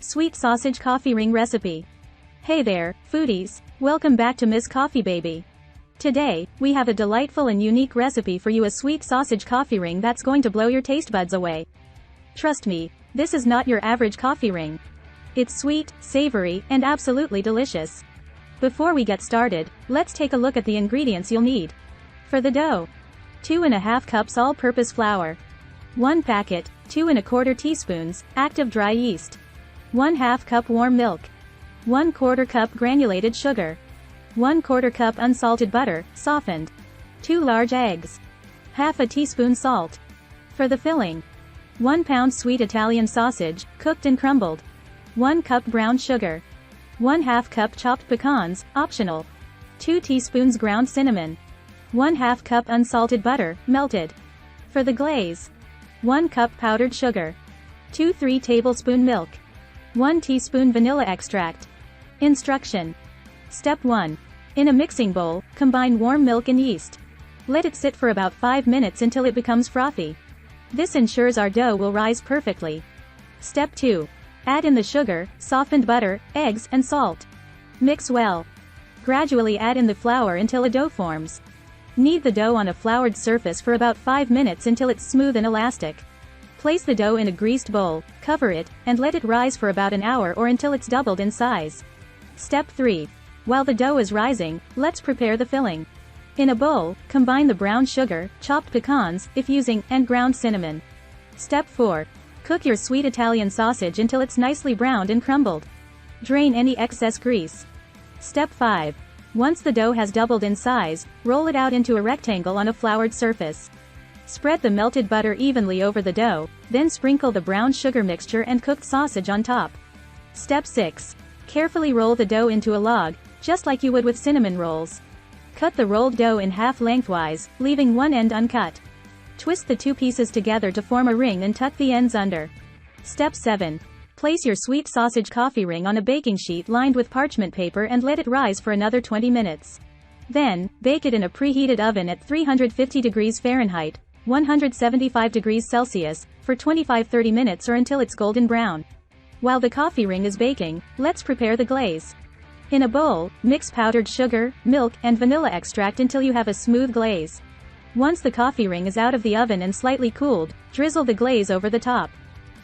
Sweet sausage coffee ring recipe. Hey there, foodies. Welcome back to Miss Coffee Baby. Today, we have a delightful and unique recipe for you, a sweet sausage coffee ring that's going to blow your taste buds away. Trust me, this is not your average coffee ring. It's sweet, savory, and absolutely delicious. Before we get started, let's take a look at the ingredients you'll need. For the dough, 2½ cups all-purpose flour, 1 packet, 2 1/4 teaspoons, active dry yeast, 1/2 cup warm milk, 1/4 cup granulated sugar, 1/4 cup unsalted butter, softened, 2 large eggs, half a teaspoon salt. For the filling, 1 pound sweet Italian sausage, cooked and crumbled, 1 cup brown sugar, 1/2 cup chopped pecans, optional, 2 teaspoons ground cinnamon, 1/2 cup unsalted butter, melted. For the glaze, 1 cup powdered sugar, 2-3 tablespoon milk, 1 teaspoon vanilla extract. Instruction. Step 1. In a mixing bowl, combine warm milk and yeast. Let it sit for about 5 minutes until it becomes frothy. This ensures our dough will rise perfectly. Step 2. Add in the sugar, softened butter, eggs, and salt. Mix well. Gradually add in the flour until a dough forms. Knead the dough on a floured surface for about 5 minutes until it's smooth and elastic. Place the dough in a greased bowl, cover it, and let it rise for about an hour or until it's doubled in size. Step 3. While the dough is rising, let's prepare the filling. In a bowl, combine the brown sugar, chopped pecans, if using, and ground cinnamon. Step 4. Cook your sweet Italian sausage until it's nicely browned and crumbled. Drain any excess grease. Step 5. Once the dough has doubled in size, roll it out into a rectangle on a floured surface. Spread the melted butter evenly over the dough, then sprinkle the brown sugar mixture and cooked sausage on top. Step 6. Carefully roll the dough into a log, just like you would with cinnamon rolls. Cut the rolled dough in half lengthwise, leaving one end uncut. Twist the two pieces together to form a ring and tuck the ends under. Step 7. Place your sweet sausage coffee ring on a baking sheet lined with parchment paper and let it rise for another 20 minutes. Then, bake it in a preheated oven at 350 degrees Fahrenheit, 175 degrees Celsius, for 25-30 minutes or until it's golden brown. While the coffee ring is baking, let's prepare the glaze. In a bowl, mix powdered sugar, milk, and vanilla extract until you have a smooth glaze. Once the coffee ring is out of the oven and slightly cooled, drizzle the glaze over the top.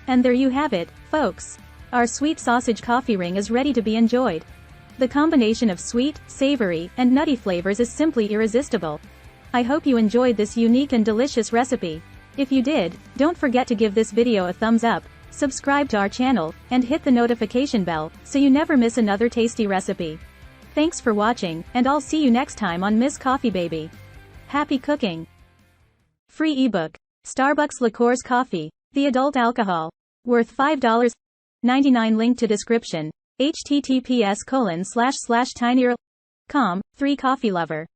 And there you have it, folks. Our sweet sausage coffee ring is ready to be enjoyed. The combination of sweet, savory, and nutty flavors is simply irresistible. I hope you enjoyed this unique and delicious recipe. If you did, don't forget to give this video a thumbs up, subscribe to our channel, and hit the notification bell, so you never miss another tasty recipe. Thanks for watching, and I'll see you next time on Miss Coffee Baby. Happy cooking! Free ebook. Starbucks Liqueurs Coffee. The adult alcohol. Worth $5.99. Link to description. https://tinyurl.com. 3 Coffee Lover.